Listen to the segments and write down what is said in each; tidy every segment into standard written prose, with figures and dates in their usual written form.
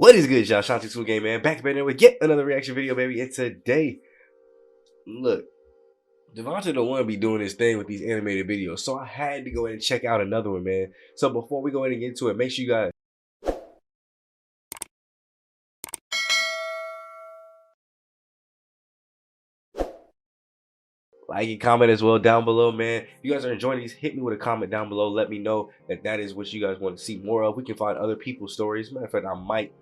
What is good, y'all? Shanti School Game Man back there with yet another reaction video, baby. And today, look, Devonta don't want to be doing this thing with these animated videos, so I had to go in and check out another one, man. So before we go in and get into it, make sure you guys like and comment as well down below, man. If you guys are enjoying these, hit me with a comment down below. Let me know that is what you guys want to see more of. We can find other people's stories. Matter of fact, I might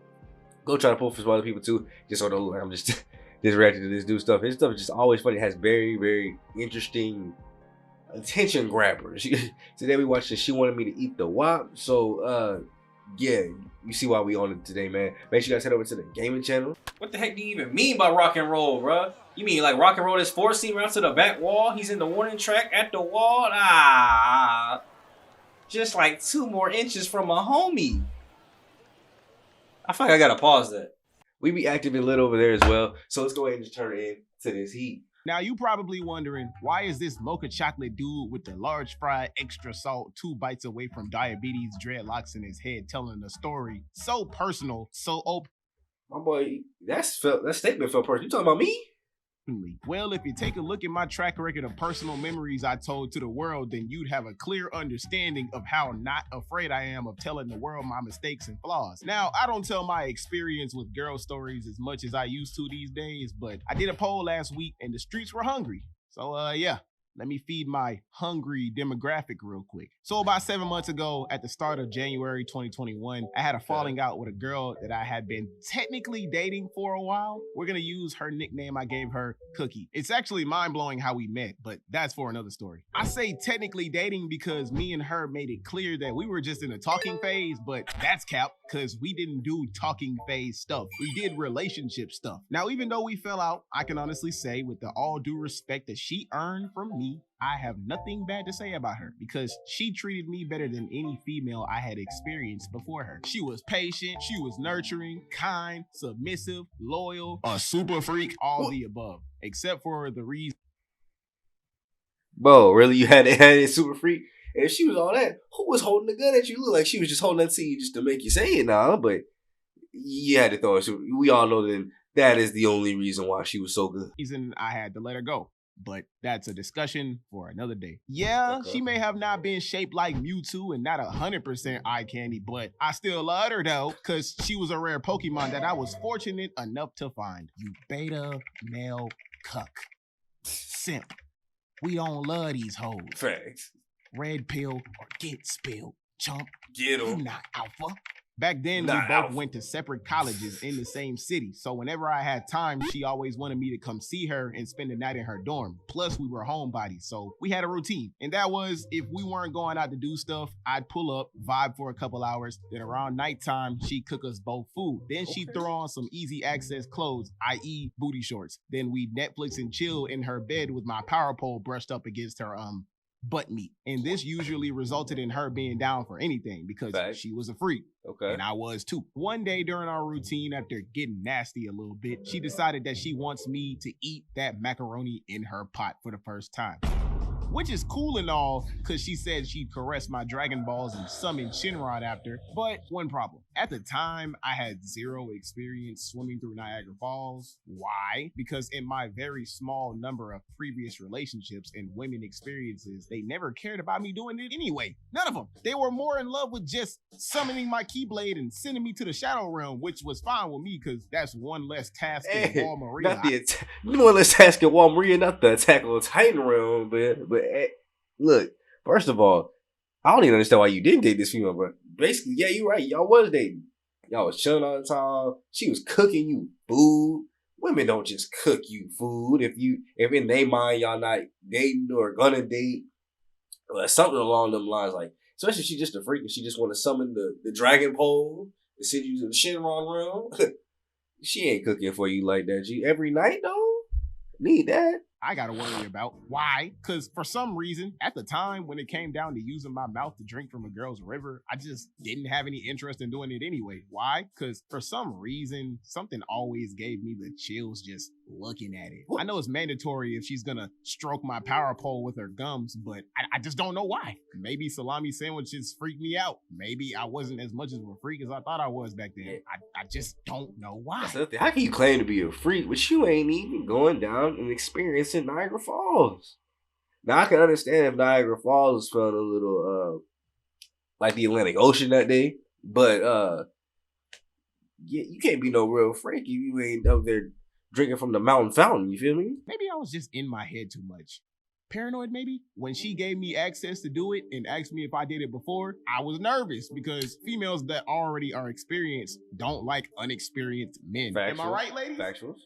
go try to pull for some other people too, just so like I'm just just reacting to this dude stuff. His stuff is just always funny. It has very, very interesting attention grabbers. Today we watched She Wanted Me to Eat the WAP. So yeah, you see why we on it today, man. Make sure you guys head over to the gaming channel. What the heck do you even mean by rock and roll, bruh? You mean like rock and roll this 4-seam around to the back wall? He's in the warning track at the wall? Ah, just like 2 more inches from a homie. I feel like I gotta pause that. We be active and lit over there as well. So let's go ahead and just turn it into this heat. Now you probably wondering, why is this mocha chocolate dude with the large fry, extra salt, 2 bites away from diabetes, dreadlocks in his head telling a story so personal, so open? My boy, that statement felt personal. You talking about me? Well, if you take a look at my track record of personal memories I told to the world, then you'd have a clear understanding of how not afraid I am of telling the world my mistakes and flaws. Now, I don't tell my experience with girl stories as much as I used to these days, but I did a poll last week and the streets were hungry. So, yeah. Let me feed my hungry demographic real quick. So about 7 months ago, at the start of January 2021, I had a falling out with a girl that I had been technically dating for a while. We're gonna use her nickname I gave her, Cookie. It's actually mind-blowing how we met, but that's for another story. I say technically dating because me and her made it clear that we were just in a talking phase, but that's cap, because we didn't do talking phase stuff. We did relationship stuff. Now, even though we fell out, I can honestly say with the all due respect that she earned from me, I have nothing bad to say about her because she treated me better than any female I had experienced before her. She was patient, she was nurturing, kind, submissive, loyal, a super freak, all the above, except for the reason. Bro, really? You had it super freak? And if she was all that, who was holding the gun at you? Look like she was just holding that to you just to make you say it now, but you had to throw it. We all know that is the only reason why she was so good. Reason I had to let her go. But that's a discussion for another day. Yeah, okay. She may have not been shaped like Mewtwo and not 100% eye candy, but I still loved her though, because she was a rare Pokemon that I was fortunate enough to find. You beta male cuck. Simp. We don't love these hoes. Facts. Red pill or get spilled. Chump. Get 'em. You not alpha. Back then, we both went to separate colleges in the same city. So whenever I had time, she always wanted me to come see her and spend the night in her dorm. Plus, we were homebodies, so we had a routine. And that was, if we weren't going out to do stuff, I'd pull up, vibe for a couple hours. Then around nighttime, she'd cook us both food. Then she'd throw on some easy access clothes, i.e. booty shorts. Then we'd Netflix and chill in her bed with my power pole brushed up against her, butt meat. And this usually resulted in her being down for anything because she was a freak. Okay. And I was too. One day during our routine, after getting nasty a little bit, she decided that she wants me to eat that macaroni in her pot for the first time. Which is cool and all, because she said she'd caress my Dragon Balls and summon Shinron after, but one problem. At the time, I had 0 experience swimming through Niagara Falls. Why? Because in my very small number of previous relationships and women experiences, they never cared about me doing it anyway. None of them. They were more in love with just summoning my Keyblade and sending me to the Shadow Realm, which was fine with me because that's one less task in Wall Maria. One less task in Wall Maria, not the attack on the Titan Realm, but look, first of all, I don't even understand why you didn't date this female, but basically, yeah, you're right. Y'all was dating. Y'all was chilling all the time. She was cooking you food. Women don't just cook you food. If in their mind y'all not dating or gonna date, or something along them lines, like, especially if she just a freak and she just want to summon the dragon pole and send you to the Shinron realm. She ain't cooking for you like that. Every night though, need that. I gotta worry about. Why? Because for some reason, at the time when it came down to using my mouth to drink from a girl's river, I just didn't have any interest in doing it anyway. Why? Because for some reason, something always gave me the chills just looking at it. I know it's mandatory if she's gonna stroke my power pole with her gums, but I just don't know why. Maybe salami sandwiches freak me out. Maybe I wasn't as much of a freak as I thought I was back then. I just don't know why. How can you claim to be a freak, but you ain't even going down and experiencing Niagara Falls? Now I can understand if Niagara Falls felt a little like the Atlantic Ocean that day, but you can't be no real freak if you ain't up there drinking from the mountain fountain. You feel me? Maybe I was just in my head too much. Paranoid, maybe? When she gave me access to do it and asked me if I did it before, I was nervous because females that already are experienced don't like unexperienced men. Factuals. Am I right, ladies? Factuals.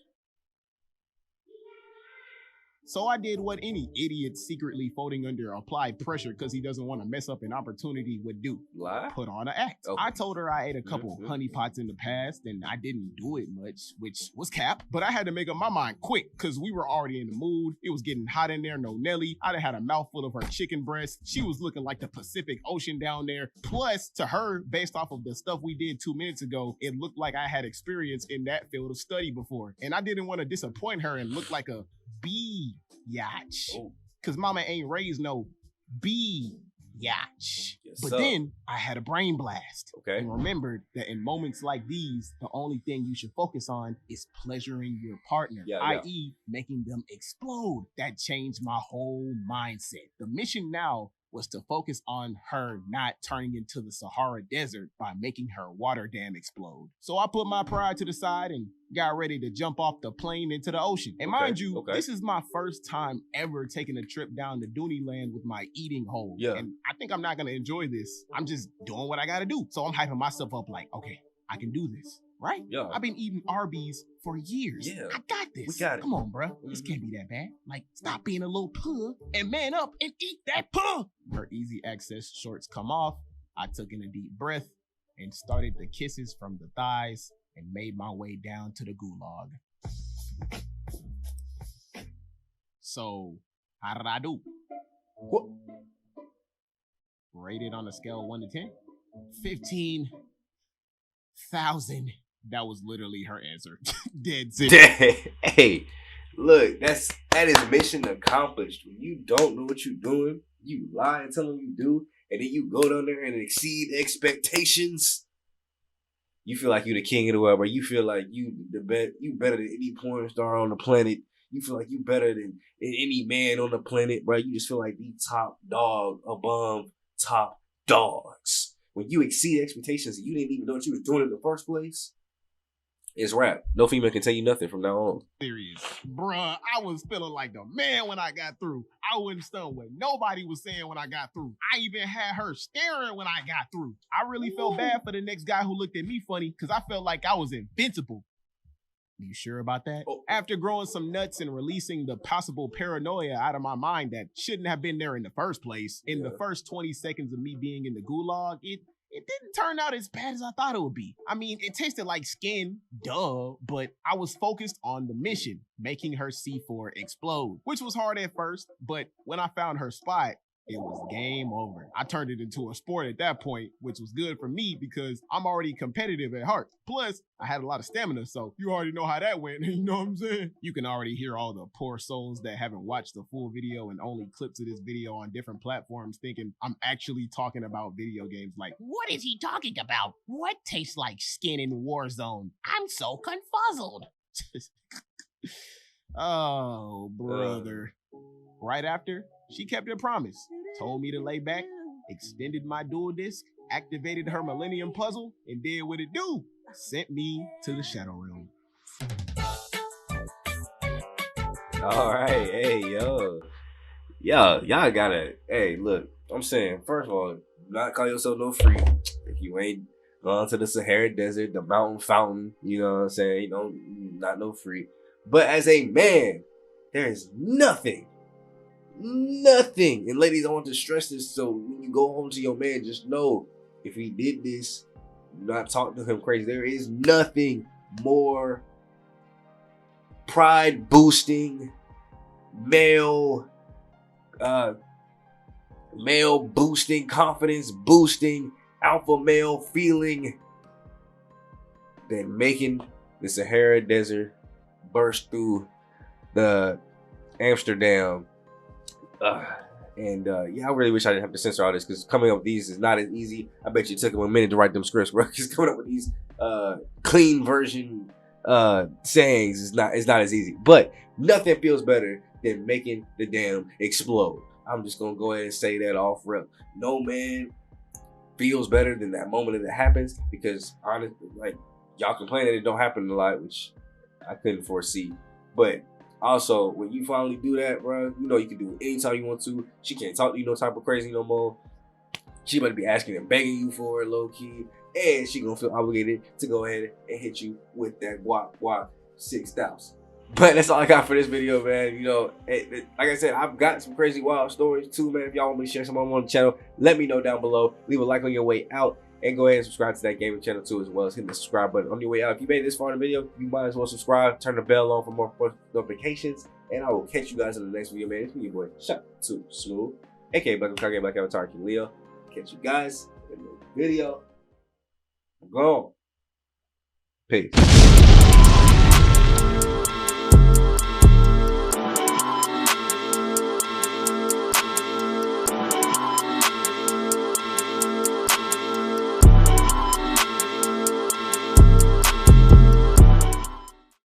So I did what any idiot secretly folding under applied pressure because he doesn't want to mess up an opportunity would do. Lie? Put on an act. Okay. I told her I ate a couple honey pots in the past and I didn't do it much, which was cap. But I had to make up my mind quick because we were already in the mood. It was getting hot in there, no Nelly. I had a mouthful of her chicken breast. She was looking like the Pacific Ocean down there. Plus, to her, based off of the stuff we did 2 minutes ago, it looked like I had experience in that field of study before. And I didn't want to disappoint her and look like a bee yacht, because mama ain't raised no bee yacht. Yes, but then I had a brain blast and remembered that in moments like these, the only thing you should focus on is pleasuring your partner, i.e. making them explode. That changed my whole mindset. The mission now was to focus on her not turning into the Sahara Desert by making her water dam explode. So I put my pride to the side and got ready to jump off the plane into the ocean. And mind you, this is my first time ever taking a trip down to Dooneyland with my eating hole. And I think I'm not gonna enjoy this. I'm just doing what I gotta do. So I'm hyping myself up like, okay, I can do this. Right? I've been eating Arby's for years. I got this. We got it. Come on, bro. This can't be that bad. Like, stop being a little puh and man up and eat that puh. Her easy access shorts come off. I took in a deep breath and started the kisses from the thighs and made my way down to the gulag. So, how did I do? What? Rated on a scale of 1 to 10? 15,000. That was literally her answer. Dead serious. Hey, look, that is mission accomplished. When you don't know what you're doing, you lie and tell them you do, and then you go down there and exceed expectations. You feel like you're the king of the world, bro. You feel like you better than any porn star on the planet. You feel like you better than any man on the planet, bro. You just feel like the top dog above top dogs. When you exceed expectations and you didn't even know what you was doing in the first place, it's rap. No female can tell you nothing from now on. Serious. Bruh, I was feeling like the man when I got through. I wouldn't stun what nobody was saying when I got through. I even had her staring when I got through. I really felt bad for the next guy who looked at me funny because I felt like I was invincible. You sure about that? After growing some nuts and releasing the possible paranoia out of my mind that shouldn't have been there in the first place, in the first 20 seconds of me being in the gulag, it didn't turn out as bad as I thought it would be. I mean, it tasted like skin, duh, but I was focused on the mission, making her C4 explode, which was hard at first, but when I found her spot, it was game over. I turned it into a sport at that point, which was good for me because I'm already competitive at heart. Plus, I had a lot of stamina, so you already know how that went, you know what I'm saying? You can already hear all the poor souls that haven't watched the full video and only clips of this video on different platforms thinking I'm actually talking about video games like, what is he talking about? What tastes like skin in Warzone? I'm so confuzzled. Oh, brother. Right after, she kept her promise, told me to lay back, extended my dual disc, activated her Millennium Puzzle, and did what it do. Sent me to the Shadow Realm. All right, hey, y'all gotta, hey, look, I'm saying, first of all, not call yourself no freak if you ain't gone to the Sahara Desert, the mountain fountain, you know what I'm saying, not no freak. But as a man, there is nothing, and ladies, I want to stress this, so when you go home to your man, just know, if he did this, not talk to him crazy. There is nothing more pride boosting, male boosting, confidence boosting, alpha male feeling than making the Sahara Desert burst through the Amsterdam. Yeah, I really wish I didn't have to censor all this because coming up with these is not as easy. I bet you it took him a minute to write them scripts, bro. Because coming up with these clean version sayings is not as easy. But nothing feels better than making the dam explode. I'm just gonna go ahead and say that off rip. No man feels better than that moment that it happens, because honestly, like, y'all complain that it don't happen a lot, which I couldn't foresee. But also, when you finally do that, bro, you know you can do it anytime you want to. She can't talk to you no type of crazy no more. She better be asking and begging you for it, low key, and she gonna feel obligated to go ahead and hit you with that guac 6,000. But that's all I got for this video, man. You know, like I said, I've got some crazy wild stories too, man. If y'all want me to share some of them on the channel, let me know down below. Leave a like on your way out, and go ahead and subscribe to that gaming channel too, as well as hit the subscribe button on your way out. If you made it this far in the video, you might as well subscribe, turn the bell on for more notifications, and I will catch you guys in the next video, man. It's me, your boy, Shot Too Smooth, aka Black King, Black Avatar King Leo. Catch you guys in the video. I'm gone. Peace.